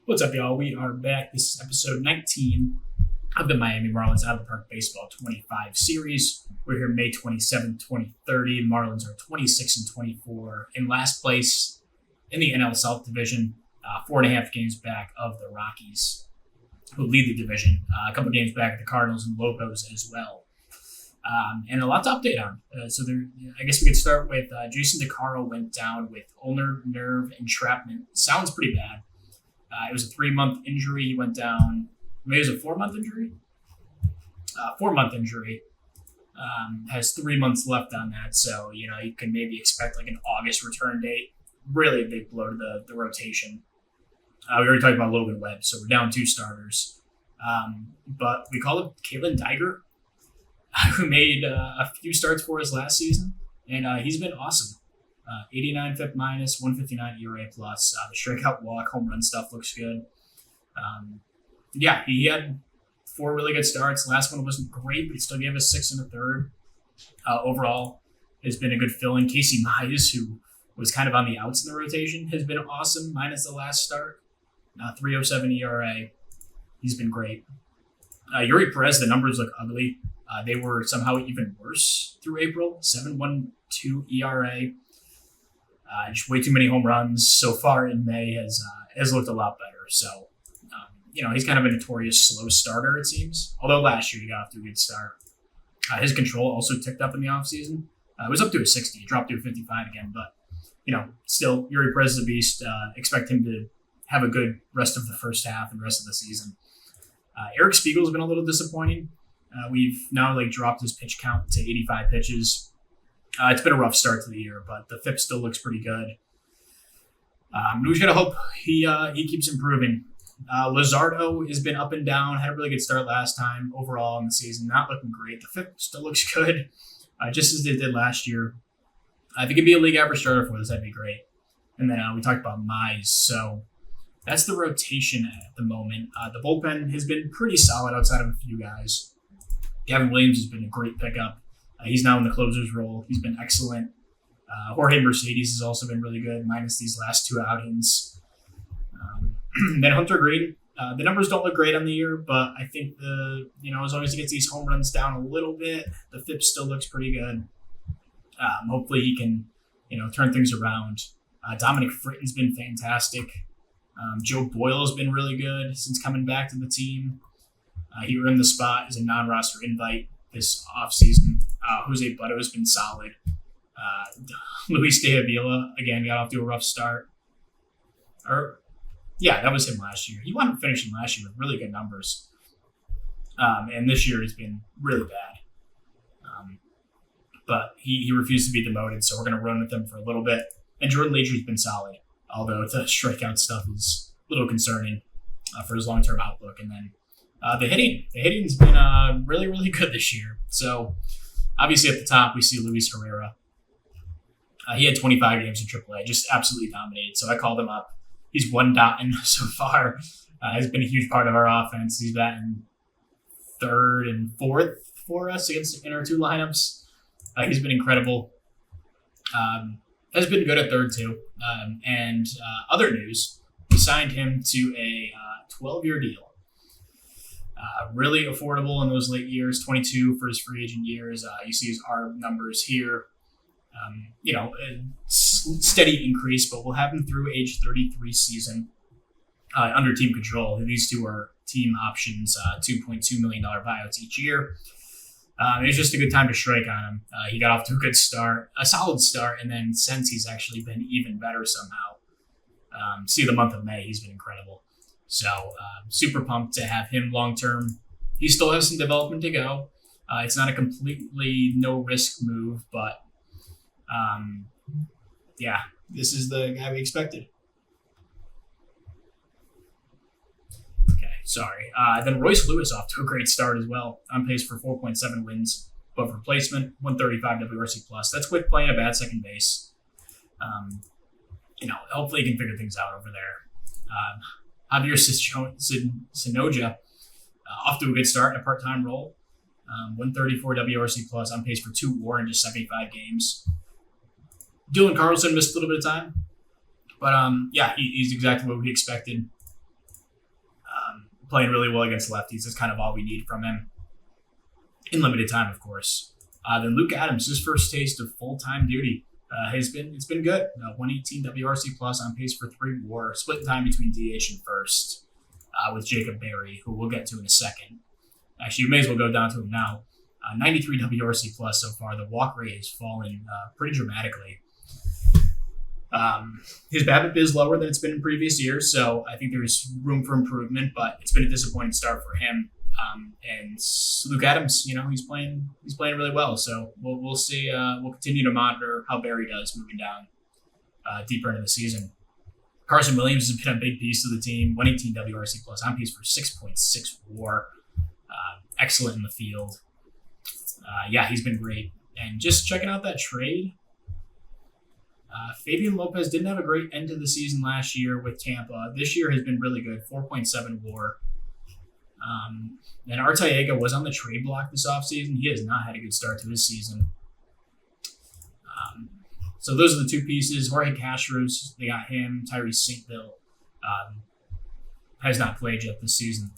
What's up, y'all? We are back. This is episode 19 of the Miami Marlins Out of the Park Baseball 25 series. We're here May 27, 2030. The Marlins are 26 and 24 in last place in the NL South division, 4.5 games back of the Rockies, who lead the division, a couple games back at the Cardinals and Locos as well. And a lot to update on. I guess we could start with Jason DeCaro went down with ulnar nerve entrapment. Sounds pretty bad. It was a 3-month injury. He went down. Maybe it was a 4-month injury. 4-month injury. Has 3 months left on that, so you can maybe expect like an August return date. Really a big blow to the rotation. We already talked about Logan Webb, so we're down 2 starters. But we call him Kalen Diger, who made a few starts for us last season, and he's been awesome. 89 FIP minus, 159 ERA plus. The strikeout, walk, home run stuff looks good. He had 4 really good starts. Last one wasn't great, but he still gave us 6 1/3. Overall, has been a good fill-in. Casey Mize, who was kind of on the outs in the rotation, has been awesome, minus the last start. 3.07 ERA. He's been great. Yuri Perez, the numbers look ugly. They were somehow even worse through April. 7.12 ERA. Just way too many home runs so far in May has looked a lot better. So, he's kind of a notorious slow starter, it seems. Although last year he got off to a good start. His control also ticked up in the offseason. It was up to a 60. It dropped to a 55 again. But, still, Yuri Perez is a beast. Expect him to have a good rest of the first half and rest of the season. Eric Spiegel's been a little disappointing. We've now dropped his pitch count to 85 pitches. It's been a rough start to the year, but the FIP still looks pretty good. We just got to hope he keeps improving. Luzardo has been up and down, had a really good start last time overall in the season. Not looking great. The FIP still looks good, just as it did last year. If he could be a league average starter for us, that'd be great. And then we talked about Mize. So that's the rotation at the moment. The bullpen has been pretty solid outside of a few guys. Gavin Williams has been a great pickup. He's now in the closer's role. He's been excellent. Jorge Mercedes has also been really good, minus these last 2 outings. Then Hunter Green. The numbers don't look great on the year, but I think as long as he gets these home runs down a little bit, the FIP still looks pretty good. Hopefully he can, turn things around. Dominic Fritton's been fantastic. Joe Boyle has been really good since coming back to the team. He earned the spot as a non-roster invite this offseason. Jose Butto has been solid. Luis De Avila, again, got off to a rough start. That was him last year. He wound up finishing last year with really good numbers. And this year has been really bad. But he refused to be demoted, so we're going to run with him for a little bit. And Jordan Leacher's been solid, although the strikeout stuff is a little concerning for his long-term outlook. And then the hitting's been really, really good this year. So obviously at the top, we see Luis Herrera. He had 25 games in AAA, just absolutely dominated. So I called him up. He's 1-dotting so far. Has been a huge part of our offense. He's batting 3rd and 4th for us in our 2 lineups. He's been incredible. Has been good at 3rd too. And other news, we signed him to a 12-year deal. Really affordable in those late years, 22 for his free agent years. You see his ARB numbers here. A steady increase, but we'll have him through age 33 season under team control. These 2 are team options, $2.2 million buyouts each year. It was just a good time to strike on him. He got off to a solid start, and then since he's actually been even better somehow. See the month of May, he's been incredible. So super pumped to have him long-term. He still has some development to go. It's not a completely no-risk move, but this is the guy we expected. Okay, sorry. Then Royce Lewis off to a great start as well. On pace for 4.7 wins above replacement, 135 WRC+. That's with playing a bad second base. Hopefully he can figure things out over there. Javier Sinoja, off to a good start in a part-time role. 134 WRC+, on pace for 2 WAR in just 75 games. Dylan Carlson missed a little bit of time, but he's exactly what we expected. playing really well against lefties. That's kind of all we need from him in limited time, of course. Then Luke Adams, his first taste of full-time duty. It's been good. 118 WRC plus, on pace for 3 WAR, split time between DH and first with Jacob Berry, who we'll get to in a second. Actually, you may as well go down to him now. 93 WRC plus so far. The walk rate has fallen pretty dramatically. His BABIP is lower than it's been in previous years, so I think there's room for improvement, but it's been a disappointing start for him. And Luke Adams, he's playing really well. So we'll see. We'll continue to monitor how Barry does moving down deeper into the season. Carson Williams has been a big piece of the team. 118 WRC plus, on pace for 6.6 WAR. Excellent in the field. He's been great. And just checking out that trade, Fabian Lopez didn't have a great end to the season last year with Tampa. This year has been really good. 4.7 WAR. And Arteaga was on the trade block this offseason. He has not had a good start to his season. So those are the two pieces. Jorge Castros, they got him. Tyrese Saintville has not played yet this season.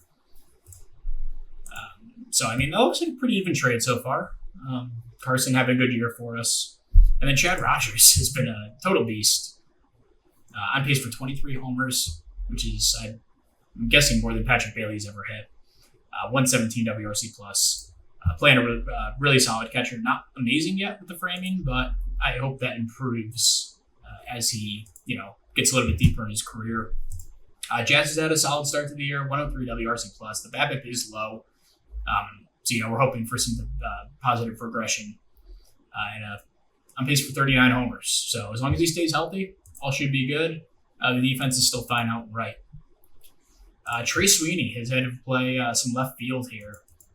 That looks like a pretty even trade so far. Carson having a good year for us. And then Chad Rogers has been a total beast. On pace for 23 homers, which is, I'm guessing, more than Patrick Bailey's ever hit. 117 WRC plus. Playing a really solid catcher. Not amazing yet with the framing, but I hope that improves as he, gets a little bit deeper in his career. Jazz has had a solid start to the year. 103 WRC plus. The BABIP is low. We're hoping for some positive progression. And on pace for 39 homers. So as long as he stays healthy, all should be good. The defense is still fine out and right. Trey Sweeney has had to play some left field here,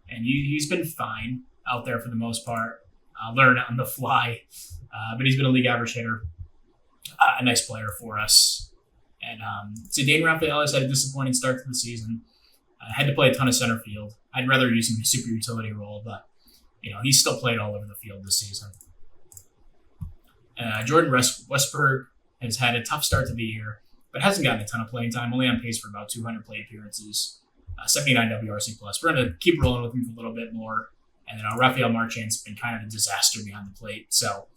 and he's been fine out there for the most part. Learn on the fly, but he's been a league average hitter. A nice player for us. And Zidane Rafaelis had a disappointing start to the season. Had to play a ton of center field. I'd rather use him in a super utility role, but he's still played all over the field this season. Jordan Westberg has had a tough start to the year, but hasn't gotten a ton of playing time, only on pace for about 200 plate appearances, 79 WRC plus. We're going to keep rolling with him for a little bit more. And then Rafael Marchand's been kind of a disaster behind the plate. So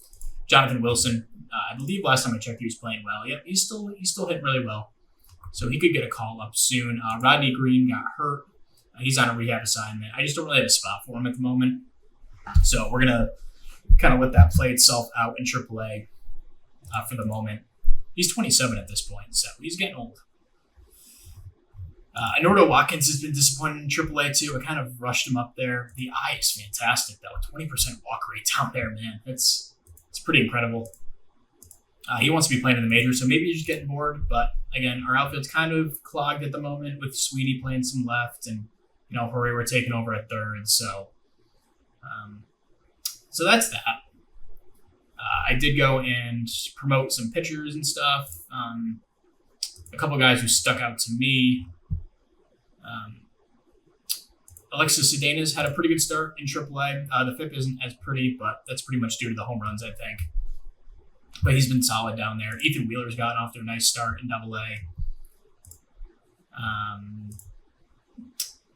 Jonathan Wilson, I believe last time I checked, he was playing well. Yep, he's still hitting really well. So he could get a call up soon. Rodney Green got hurt. He's on a rehab assignment. I just don't really have a spot for him at the moment. So we're going to kind of let that play itself out in AAA for the moment. He's 27 at this point, so he's getting old. Nordo Watkins has been disappointed in AAA too. I kind of rushed him up there. The eye is fantastic, though. 20% walk rate down there, man. It's pretty incredible. He wants to be playing in the majors, so maybe he's just getting bored. But again, our outfield's kind of clogged at the moment with Sweeney playing some left and Herrera taking over at third. So that's that. I did go and promote some pitchers and stuff. A couple guys who stuck out to me. Alexis Cedenas had a pretty good start in AAA. The FIP isn't as pretty, but that's pretty much due to the home runs, I think. But he's been solid down there. Ethan Wheeler's gotten off to a nice start in AA.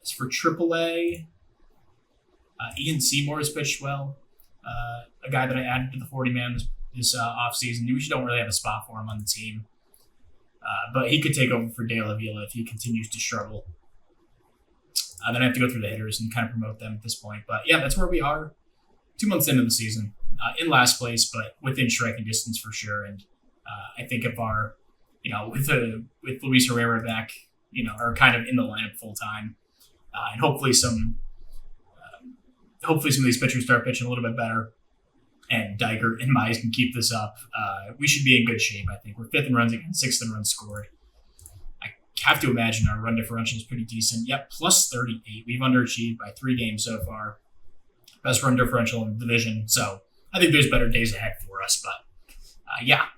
As for AAA, Ian Seymour has pitched well. A guy that I added to the 40-man this offseason. We just don't really have a spot for him on the team. But he could take over for De La Vila if he continues to struggle. Then I have to go through the hitters and kind of promote them at this point. But yeah, that's where we are. 2 months into the season. In last place, but within striking distance for sure. And I think if our, with Luis Herrera back, are kind of in the lineup full time, and hopefully some of these pitchers start pitching a little bit better, and Dykert and Mize can keep this up, we should be in good shape. I think we're 5th in runs against, 6th in runs scored. I have to imagine our run differential is pretty decent. Yep, plus 38. We've underachieved by 3 games so far. Best run differential in the division. So I think there's better days ahead for us. But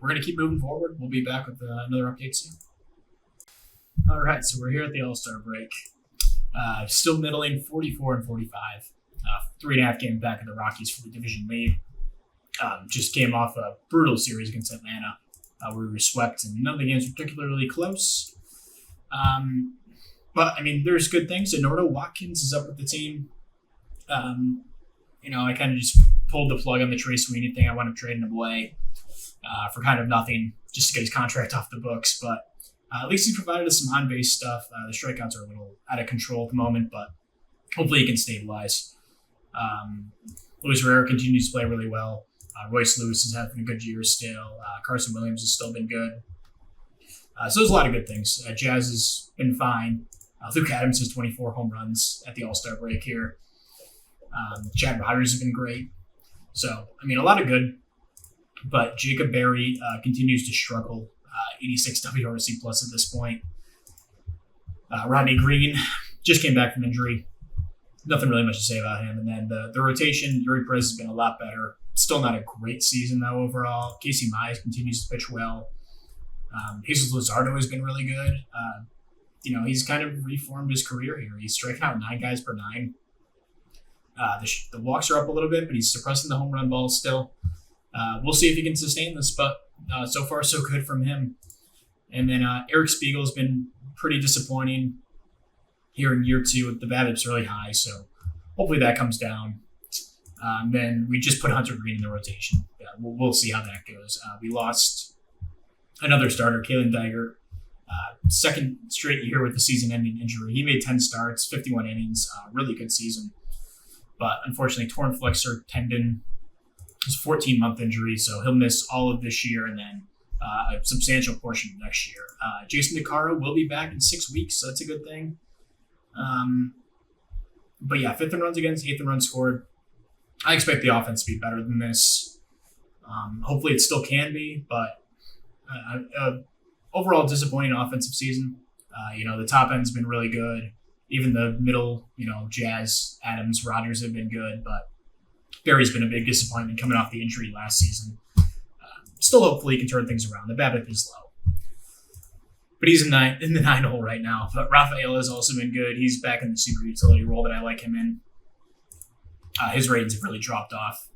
we're going to keep moving forward. We'll be back with another update soon. All right, so we're here at the All-Star break. Still middling, 44 and 45. 3.5 games back of the Rockies for the division lead. Just came off a brutal series against Atlanta. We were swept, and none of the games were particularly close. But, I mean, there's good things. Eduardo Watkins is up with the team. I kind of just pulled the plug on the Trey Sweeney thing. I wound up trading him away for kind of nothing just to get his contract off the books. But at least he provided us some on-base stuff. The strikeouts are a little out of control at the moment, but hopefully he can stabilize. Luis Rivera continues to play really well. Royce Lewis is having a good year still. Carson Williams has still been good. So there's a lot of good things. Jazz has been fine. Luke Adams has 24 home runs at the All-Star break here. Chad Rogers has been great. So, I mean, a lot of good. But Jacob Berry continues to struggle. 86 WRC plus at this point. Rodney Green just came back from injury. Nothing really much to say about him. And then the rotation, Yuri Perez has been a lot better. Still not a great season, though, overall. Casey Mize continues to pitch well. Jesus Luzardo has been really good. He's kind of reformed his career here. He's striking out 9 guys per 9. The walks are up a little bit, but he's suppressing the home run ball still. We'll see if he can sustain this, but so far so good from him. And then Eric Spiegel's been pretty disappointing here in year 2. The BABIP's really high, so hopefully that comes down. Then we just put Hunter Green in the rotation. We'll see how that goes. We lost another starter, Kalen Dygert. Second straight year with the season-ending injury. He made 10 starts, 51 innings, really good season. But unfortunately, torn flexor tendon. It's a 14-month injury, so he'll miss all of this year and then a substantial portion of next year. Jason DeCaro will be back in 6 weeks, so that's a good thing. But yeah, 5th in runs against, 8th in runs scored. I expect the offense to be better than this. Hopefully it still can be, but overall disappointing offensive season. The top end's been really good. Even the middle, Jazz, Adams, Rogers have been good, but Berry's been a big disappointment coming off the injury last season. Still hopefully he can turn things around. The BABIP is low. But he's in the 9 hole right now. But Rafael has also been good. He's back in the super utility role that I like him in. His ratings have really dropped off,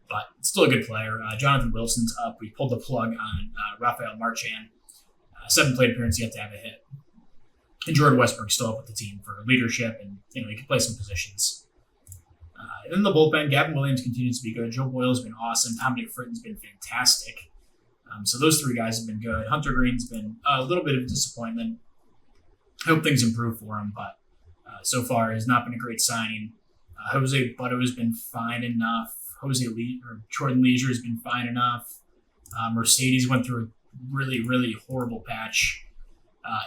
but still a good player. Jonathan Wilson's up. We pulled the plug on Rafael Marchand. 7 plate appearances, yet to have a hit. And Jordan Westbrook's still up with the team for leadership, and he can play some positions. And then the bullpen, Gavin Williams continues to be good. Joe Boyle's been awesome. Tommy Fritton's been fantastic. So those 3 guys have been good. Hunter Green's been a little bit of a disappointment. I hope things improve for him, but so far has not been a great signing. Jose Butto has been fine enough. Jordan Leisure has been fine enough. Mercedes went through a really, really horrible patch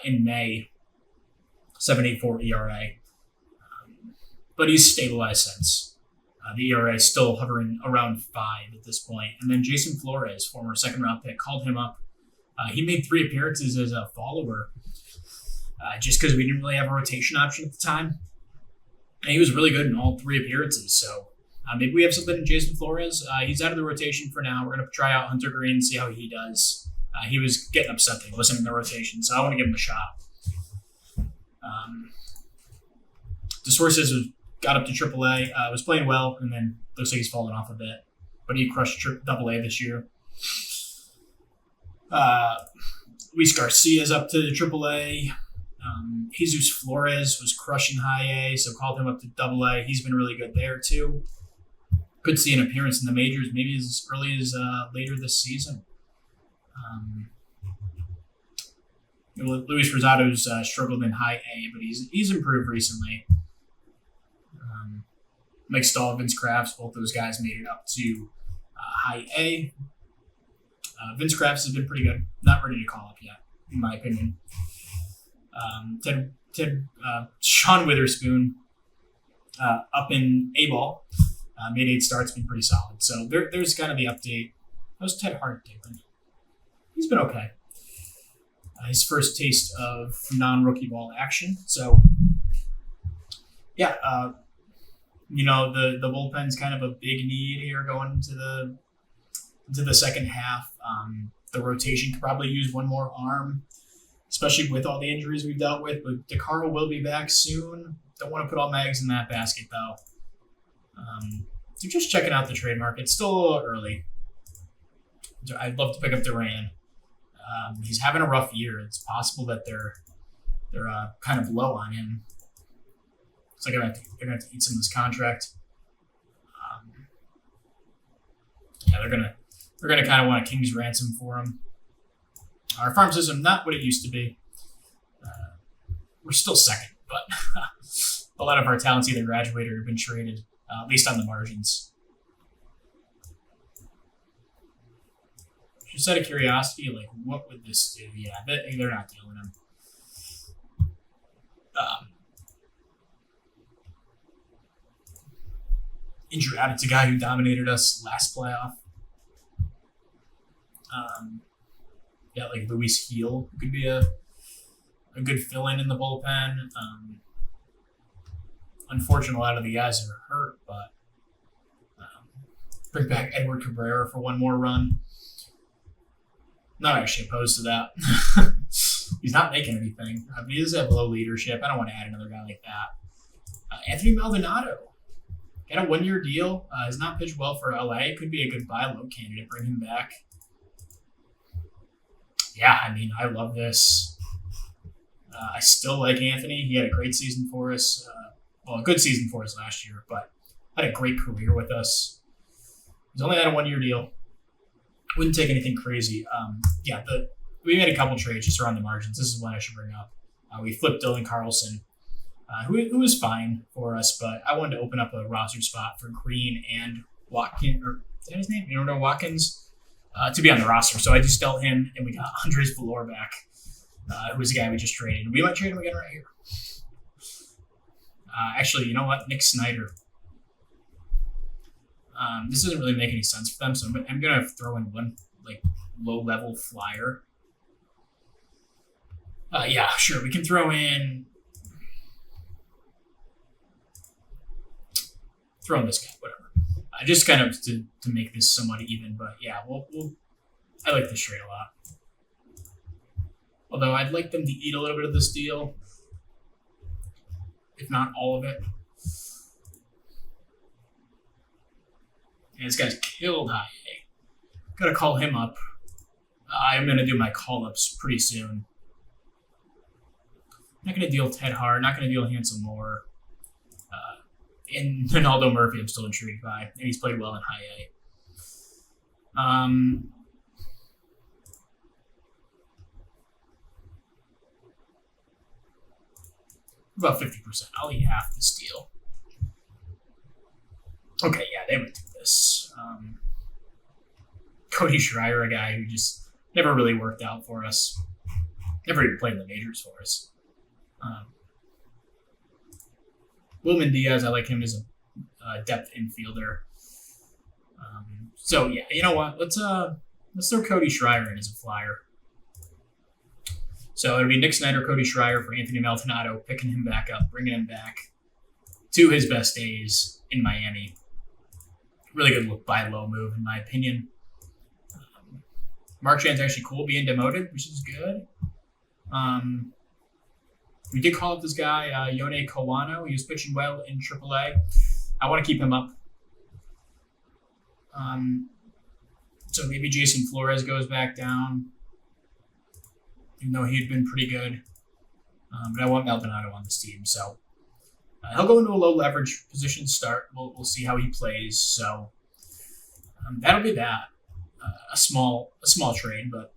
in May. 7.84 ERA. But he's stabilized since. The ERA is still hovering around 5 at this point. And then Jason Flores, former second-round pick, called him up. He made 3 appearances as a follower just because we didn't really have a rotation option at the time. And he was really good in all 3 appearances. So maybe we have something in Jason Flores. He's out of the rotation for now. We're going to try out Hunter Green and see how he does. He was getting upset that he wasn't in the rotation, so I want to give him a shot. DeSources got up to AAA, was playing well, and then looks like he's fallen off a bit. But he crushed AA this year. Luis Garcia's up to AAA. Jesus Flores was crushing high A, so called him up to AA. He's been really good there, too. Could see an appearance in the majors, maybe as early as later this season. Luis Rosado's struggled in high A, but he's improved recently. Mike Stahl, Vince Krafts, both those guys made it up to high A. Vince Krafts has been pretty good. Not ready to call up yet, in my opinion. Sean Witherspoon up in A-ball. Made 8 starts, been pretty solid. So there's kind of the update. How's Ted Hart doing? He's been okay. His first taste of non-rookie ball action. So, yeah, the bullpen's kind of a big need here going into the second half. The rotation could probably use one more arm, especially with all the injuries we've dealt with. But DeCaro will be back soon. Don't want to put all my eggs in that basket, though. So just checking out the trade market. Still a little early. I'd love to pick up Duran. He's having a rough year. It's possible that they're they're kind of low on him. So they're gonna have to eat some of this contract. Yeah, they're gonna kind of want a king's ransom for him. Our farm system not what it used to be. We're still second, but a lot of our talents either graduated or have been traded, at least on the margins. Just out of curiosity, like, what would this do? Yeah, they're not dealing him. Andrew Abbott's a guy who dominated us last playoff. Yeah, like Luis Heel could be a good fill-in the bullpen. Unfortunately, a lot of the guys are hurt, but bring back Edward Cabrera for one more run. Not actually opposed to that. He's not making anything. He does have low leadership. I don't want to add another guy like that. Anthony Maldonado. Get a 1-year deal. Has not pitched well for LA. Could be a good buy low candidate. Bring him back. Yeah, I mean, I love this. I still like Anthony. He had a great season for us. A good season for us last year, but had a great career with us. He's only had a 1-year deal. Wouldn't take anything crazy. We made a couple trades just around the margins. This is one I should bring up. We flipped Dylan Carlson, who was fine for us, but I wanted to open up a roster spot for Green and Watkins, or is that his name? Watkins, to be on the roster. So I just dealt him, and we got Andres Valor back, who was the guy we just traded. We might trade him again right here. Actually, you know what? Nick Snyder. This doesn't really make any sense for them, so I'm going to throw in one low-level flyer. Yeah, sure. We can throw in this guy, whatever. Just kind of to make this somewhat even, but yeah, I like this trade a lot. Although I'd like them to eat a little bit of this deal, if not all of it. And this guy's killed high A. Gotta call him up. I'm gonna do my call-ups pretty soon. Not gonna deal Ted Hart, not gonna deal Hansel Moore. And Ronaldo Murphy I'm still intrigued by, and he's played well in high A. About 50%. I'll eat half this deal. Okay, yeah, they would do this. Cody Schreier, a guy who just never really worked out for us. Never even played in the majors for us. Wilman Diaz, I like him as a depth infielder. So yeah, you know what? Let's throw Cody Schreier in as a flyer. So it'll be Nick Snyder, Cody Schreier for Anthony Maldonado, picking him back up, bringing him back to his best days in Miami. Really good buy low move, in my opinion. Mark Jan's actually cool being demoted, which is good. We did call up this guy, Yone Kawano. He was pitching well in AAA. I want to keep him up. So maybe Jason Flores goes back down, even though he'd been pretty good. But I want Maldonado on this team. So he'll go into a low leverage position start. We'll see how he plays. So that'll be that. A small trade, but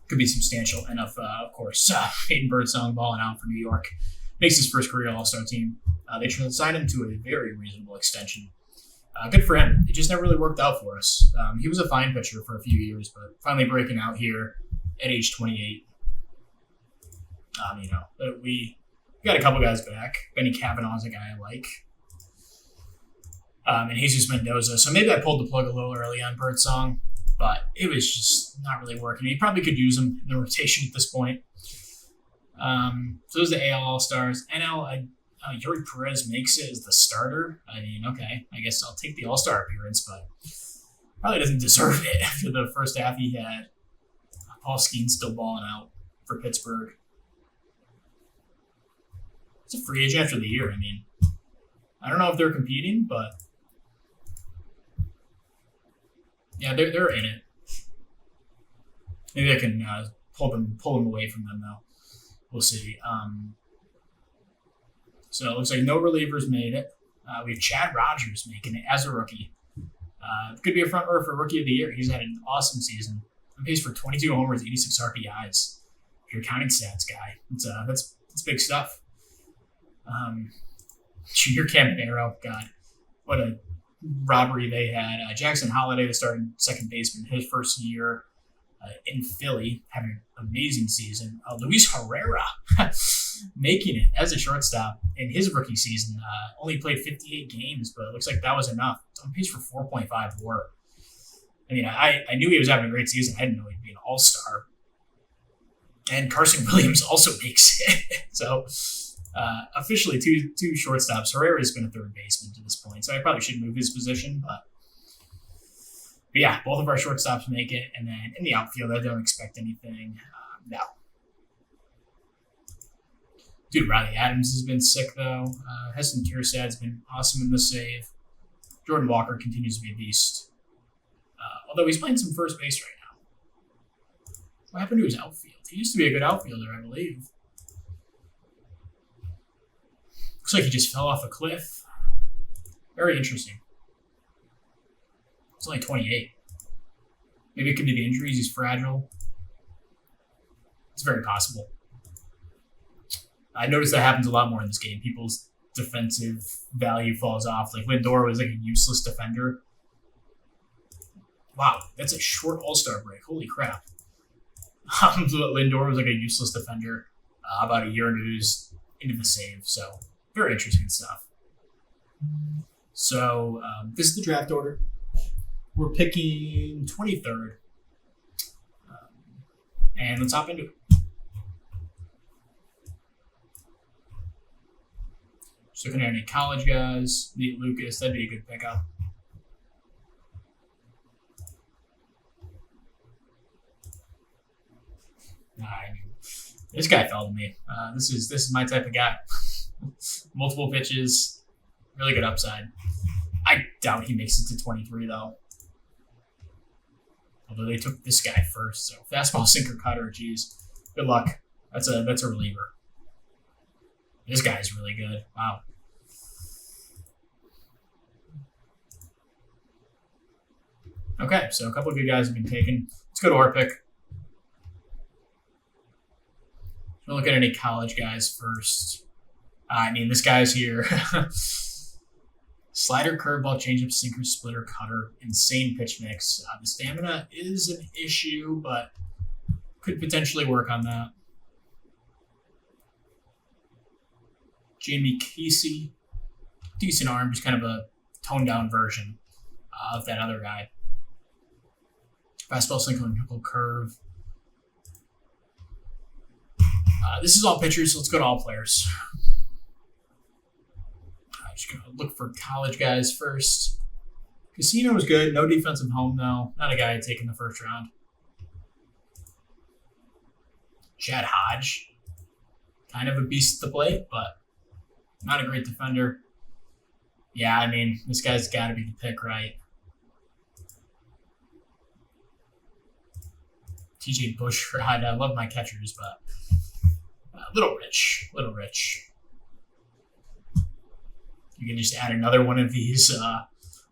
could be substantial enough. Of course, Hayden Birdsong balling out for New York. Makes his first career All-Star team. They signed him to a very reasonable extension. Good for him. It just never really worked out for us. He was a fine pitcher for a few years, but finally breaking out here at age 28. We got a couple guys back. Benny Cavanaugh's a guy I like. And Jesus Mendoza. So maybe I pulled the plug a little early on Birdsong, but it was just not really working. He probably could use him in the rotation at this point. So those are the AL All-Stars. NL, Yuri Perez makes it as the starter. I mean, okay, I guess I'll take the All-Star appearance, but probably doesn't deserve it after the first half he had. Paul Skeen still balling out for Pittsburgh. It's a free agent after the year. I mean, I don't know if they're competing, but yeah, they're in it. Maybe I can pull them away from them though. we'll see. So it looks like no relievers made it. We have Chad Rogers making it as a rookie. Could be a front runner for Rookie of the Year. He's had an awesome season. On pace for 22 homers, 86 RBIs. If you're a counting stats guy, that's big stuff. Junior Caminero, God, what a robbery they had. Jackson Holliday, the starting second baseman, his first year in Philly, having an amazing season. Luis Herrera making it as a shortstop in his rookie season. Only played 58 games, but it looks like that was enough. It's on pace for 4.5 WAR. I mean, I knew he was having a great season. I didn't know he'd be an all-star. And Carson Williams also makes it. So officially two shortstops. Herrera's been a third baseman to this point, so I probably should move his position. But yeah, both of our shortstops make it. And then in the outfield, I don't expect anything. No. Dude, Riley Adams has been sick, though. Heston Kierstad's been awesome in the save. Jordan Walker continues to be a beast. Although he's playing some first base right now. What happened to his outfield? He used to be a good outfielder, I believe. Looks like he just fell off a cliff. Very interesting. He's only 28. Maybe it could be the injuries. He's fragile. It's very possible. I noticed that happens a lot more in this game. People's defensive value falls off. Like Lindor was like a useless defender. Wow, that's a short All-Star break. Holy crap. Lindor was like a useless defender about a year into the save. So very interesting stuff. So this is the draft order. We're picking 23rd. And let's hop into it. Just looking at any college guys. Nate Lucas, that'd be a good pickup. This guy fell to me. This is my type of guy. Multiple pitches, really good upside. I doubt he makes it to 23 though. Although they took this guy first, so fastball, sinker, cutter. Geez, good luck. That's a reliever. This guy's really good. Wow. Okay, so a couple of good guys have been taken. Let's go to our pick. We'll look at any college guys first. I mean, this guy's here. Slider, curveball, changeup, sinker, splitter, cutter. Insane pitch mix. The stamina is an issue, but could potentially work on that. Jamie Casey. Decent arm, just kind of a toned-down version of that other guy. Fastball, sinker, and curve. This is all pitchers, so let's go to all players. I'm just going to look for college guys first. Casino was good. No defensive home, though. Not a guy I'd take in the first round. Chad Hodge. Kind of a beast at the plate, but not a great defender. Yeah, I mean, this guy's got to be the pick, right? TJ Bushrod. I love my catchers, but little rich. You can just add another one of these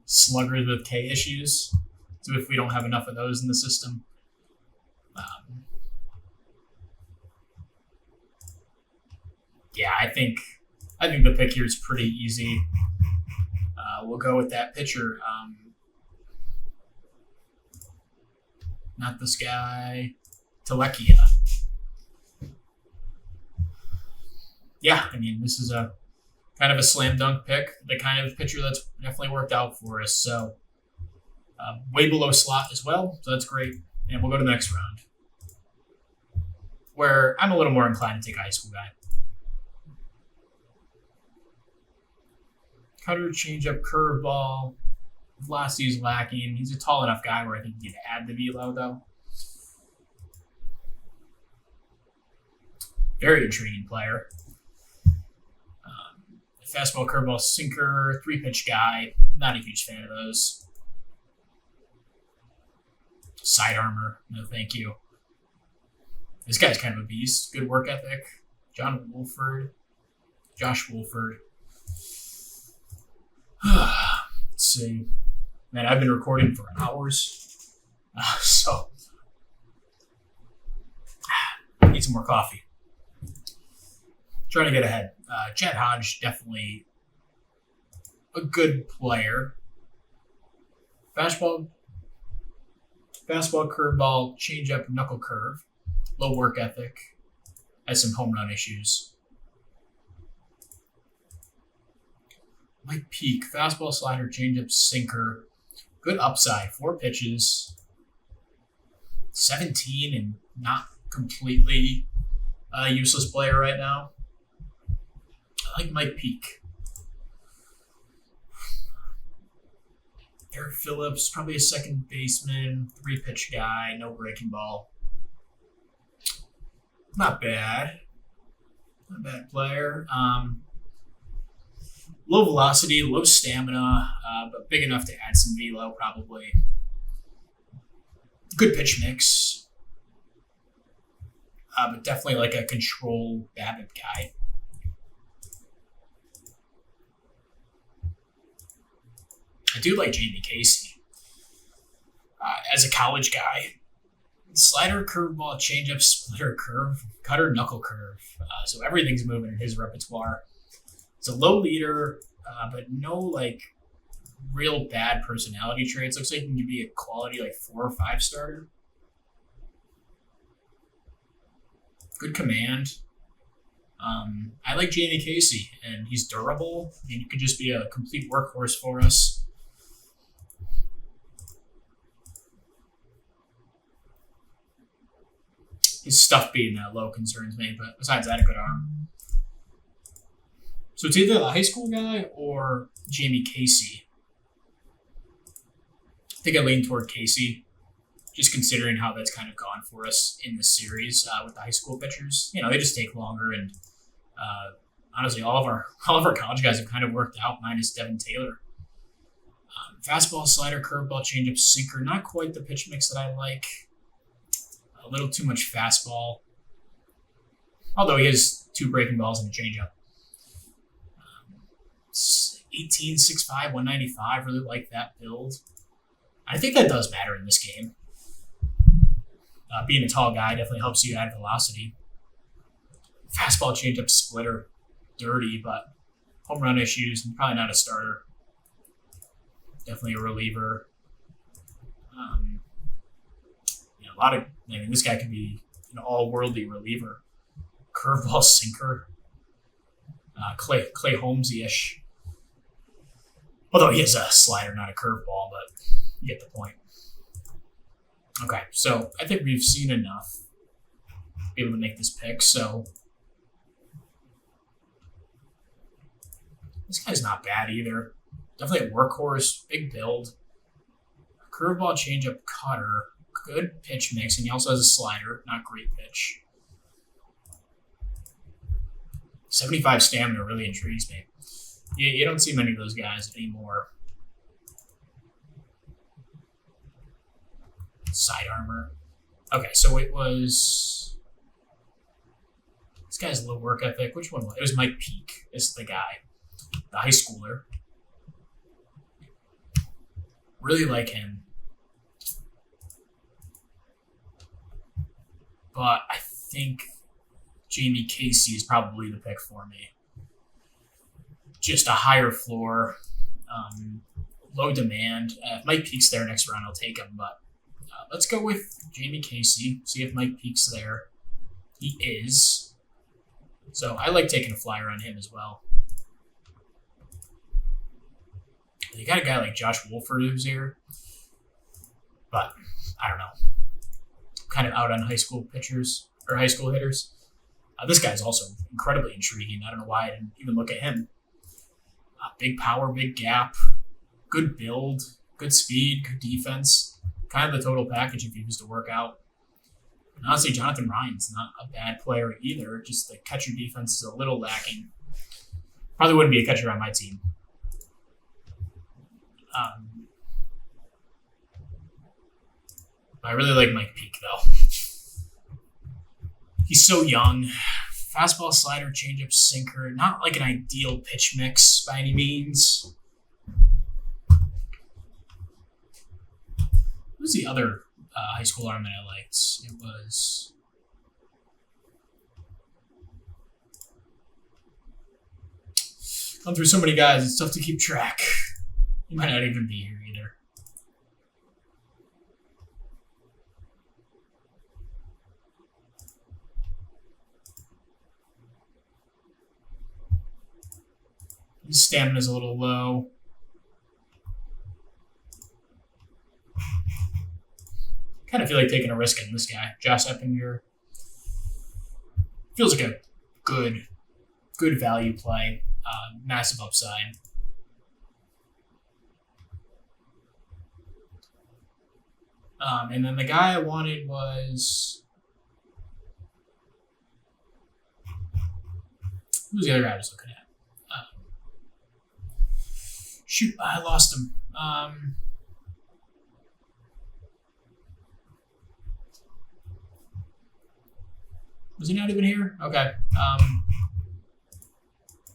sluggers with K issues. So if we don't have enough of those in the system. Yeah, I think the pick here is pretty easy. We'll go with that pitcher. Not this guy. Telekia. Yeah, I mean, this is a kind of a slam dunk pick, the kind of pitcher that's definitely worked out for us. So way below slot as well, so that's great. And we'll go to the next round, where I'm a little more inclined to take a high school guy. Cutter, changeup, curveball. Velocity is lacking. He's a tall enough guy where I think you can add the velo, though. Very intriguing player. Fastball, curveball, sinker, 3-pitch guy. Not a huge fan of those. Side armor. No, thank you. This guy's kind of a beast. Good work ethic. Josh Wolford. Let's see. Man, I've been recording for hours, so need some more coffee. Trying to get ahead. Chet Hodge, definitely a good player. Fastball, curveball, changeup, knuckle curve. Low work ethic. Has some home run issues. Mike Peake, fastball, slider, changeup, sinker. Good upside. 4 pitches. 17 and not completely a useless player right now. I like Mike Peake. Eric Phillips, probably a second baseman, 3-pitch guy, no breaking ball. Not bad. Not a bad player. Low velocity, low stamina, but big enough to add some velo probably. Good pitch mix. But definitely like a control BABIP guy. I do like Jamie Casey. As a college guy, slider, curveball, changeup, splitter, curve, cutter, knuckle curve. So everything's moving in his repertoire. It's a low leader, but no like real bad personality traits. Looks like he can be a quality like 4 or 5 starter. Good command. I like Jamie Casey, and he's durable. He could just be a complete workhorse for us. His stuff being that low concerns me, but besides that, a good arm. So it's either the high school guy or Jamie Casey. I think I lean toward Casey, just considering how that's kind of gone for us in this series with the high school pitchers. You know, they just take longer, and honestly, all of our college guys have kind of worked out, minus Devin Taylor. Fastball, slider, curveball, changeup, sinker. Not quite the pitch mix that I like. A little too much fastball. Although he has 2 breaking balls and a changeup. 18, 6'5", 195. Really like that build. I think that does matter in this game. Being a tall guy definitely helps you add velocity. Fastball, changeup, splitter. Dirty, but home run issues. Probably not a starter. Definitely a reliever. This guy could be an all-worldly reliever. Curveball, sinker. Clay Holmesy-ish. Although he has a slider, not a curveball, but you get the point. Okay, so I think we've seen enough to be able to make this pick. So this guy's not bad either. Definitely a workhorse, big build. Curveball, changeup, cutter. Good pitch mix, and he also has a slider. Not great pitch. 75 stamina really intrigues me. You don't see many of those guys anymore. Side armor. Okay, so it was... This guy's low work ethic. Which one was it? It was Mike Peake. This is the guy. The high schooler. Really like him. But I think Jamie Casey is probably the pick for me. Just a higher floor, low demand. If Mike Peake's there next round, I'll take him. But let's go with Jamie Casey. See if Mike Peake's there. He is. So I like taking a flyer on him as well. You got a guy like Josh Wolford who's here. But I don't know. Kind of out on high school pitchers or high school hitters. This guy's also incredibly intriguing. I don't know why I didn't even look at him. Big power, big gap, good build, good speed, good defense. Kind of the total package if he was to work out. And honestly, Jonathan Ryan's not a bad player either. Just the catcher defense is a little lacking. Probably wouldn't be a catcher on my team. I really like Mike Peake, though. He's so young, fastball, slider, changeup, sinker. Not like an ideal pitch mix by any means. Who's the other high school arm that I liked? It was... Gone through so many guys, it's tough to keep track. He might not even be here either. His stamina's a little low. Kind of feel like taking a risk on this guy. Josh Eppinger. Feels like a good value play. Massive upside. And then the guy I wanted was... Who's the other guy I was looking at? Shoot, I lost him. Was he not even here? Okay.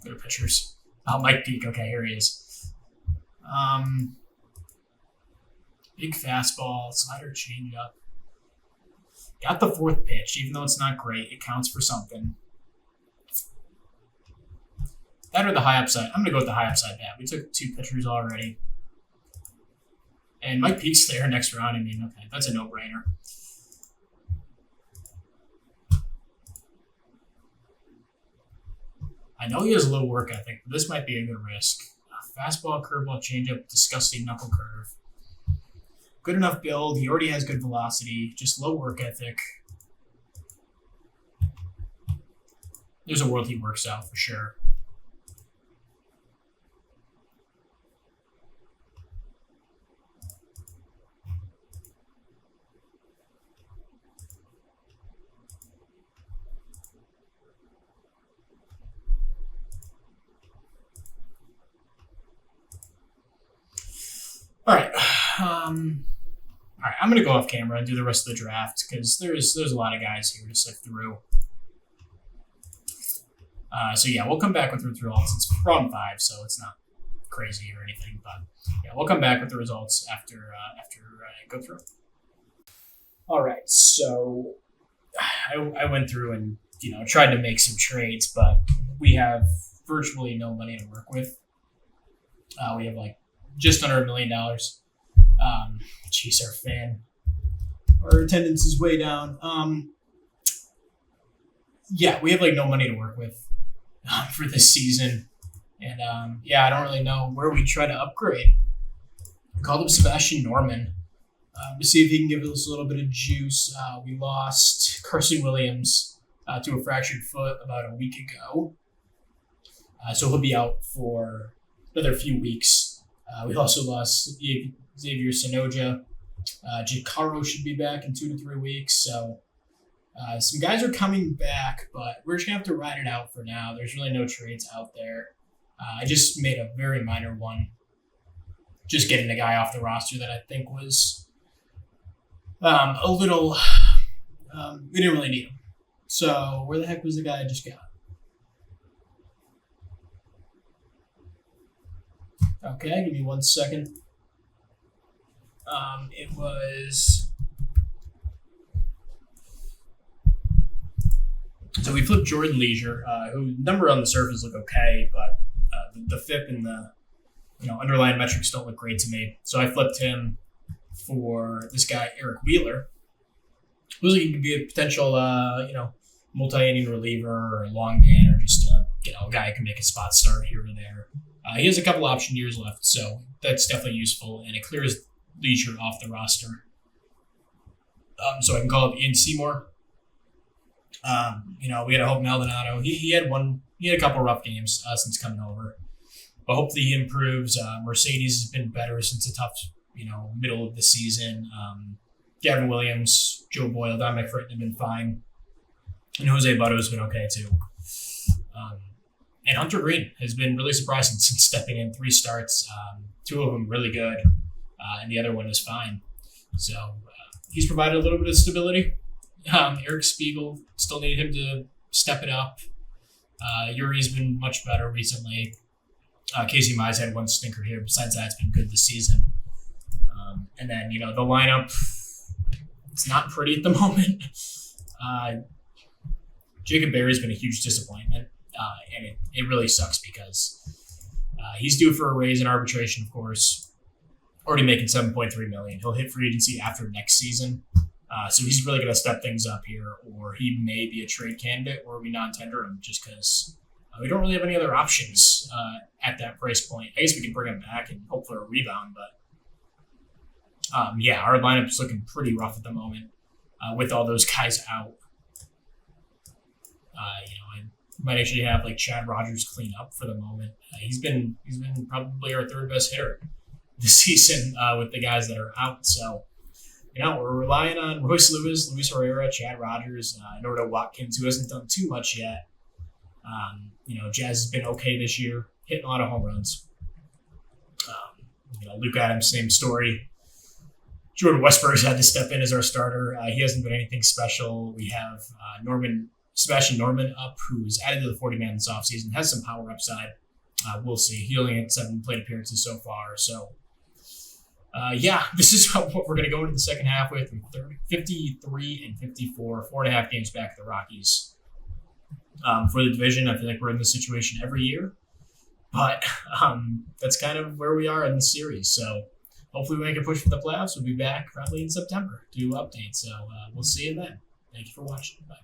Go to pictures. Oh, Mike Peake. Okay, here he is. Big fastball, slider, changeup. Got the fourth pitch, even though it's not great. It counts for something. That or the high upside. I'm going to go with the high upside bat. We took 2 pitchers already. And Mike Peake's there next round. I mean, okay, that's a no-brainer. I know he has low work ethic, but this might be a good risk. Fastball, curveball, changeup, disgusting knuckle curve. Good enough build. He already has good velocity, just low work ethic. There's a world he works out for sure. All right. I'm gonna go off camera and do the rest of the draft because there's a lot of guys here to sift through. So yeah, we'll come back with the results. It's round 5, so it's not crazy or anything, but yeah, we'll come back with the results after I go through. All right, so I went through and tried to make some trades, but we have virtually no money to work with. We have like just under $1 million. Jeez, our attendance is way down. Yeah, we have like no money to work with for this season, and I don't really know where we try to upgrade. I called up Sebastian Norman to see if he can give us a little bit of juice. We lost Carson Williams to a fractured foot about a week ago, so he'll be out for another few weeks. We also lost Xavier Sonoja. Jacaro should be back in 2 to 3 weeks. So some guys are coming back, but we're just going to have to ride it out for now. There's really no trades out there. I just made a very minor one. Just getting a guy off the roster that I think was a little... we didn't really need him. So where the heck was the guy I just got? Okay, give me 1 second. It was... So we flipped Jordan Leisure, who number on the surface look okay, but the FIP and the underlying metrics don't look great to me. So I flipped him for this guy, Eric Wheeler, who's like he could be a potential multi-inning reliever or a long man or just a guy who can make a spot start here or there. He has a couple option years left, so that's definitely useful, and it clears Leisure off the roster. So I can call up Ian Seymour. We had to hope Maldonado. He had a couple rough games since coming over, but hopefully he improves. Mercedes has been better since a tough, middle of the season. Gavin Williams, Joe Boyle, Dominic Fritton have been fine, and Jose Butto's been okay too. And Hunter Green has been really surprising since stepping in 3 starts. 2 of them really good, and the other one is fine. So he's provided a little bit of stability. Eric Spiegel, still need him to step it up. Yuri's been much better recently. Casey Mize had one stinker here. Besides that, it's been good this season. And then, the lineup, it's not pretty at the moment. Jacob Berry's been a huge disappointment, and it really sucks because he's due for a raise in arbitration, of course. Already making $7.3 million. He'll hit free agency after next season, so he's really going to step things up here, or he may be a trade candidate, or we non-tender him just because we don't really have any other options at that price point. I guess we can bring him back and hope for a rebound, but our lineup is looking pretty rough at the moment with all those guys out. I might actually have like Chad Rogers clean up for the moment. He's been probably our third best hitter this season with the guys that are out. So, we're relying on Royce Lewis, Luis Herrera, Chad Rogers, Nordo Watkins, who hasn't done too much yet. Jazz has been okay this year, hitting a lot of home runs. Luke Adams, same story. Jordan Westburg's had to step in as our starter. He hasn't been anything special. We have Sebastian Norman up, who's added to the 40-man this offseason, has some power upside. We'll see. He only had 7 plate appearances so far. So, this is what we're going to go into the second half with 53 and 54, 4.5 games back at the Rockies. For the division, I feel like we're in this situation every year. But that's kind of where we are in the series. So, hopefully we make a push for the playoffs. We'll be back probably in September to update. So, we'll see you then. Thank you for watching. Bye.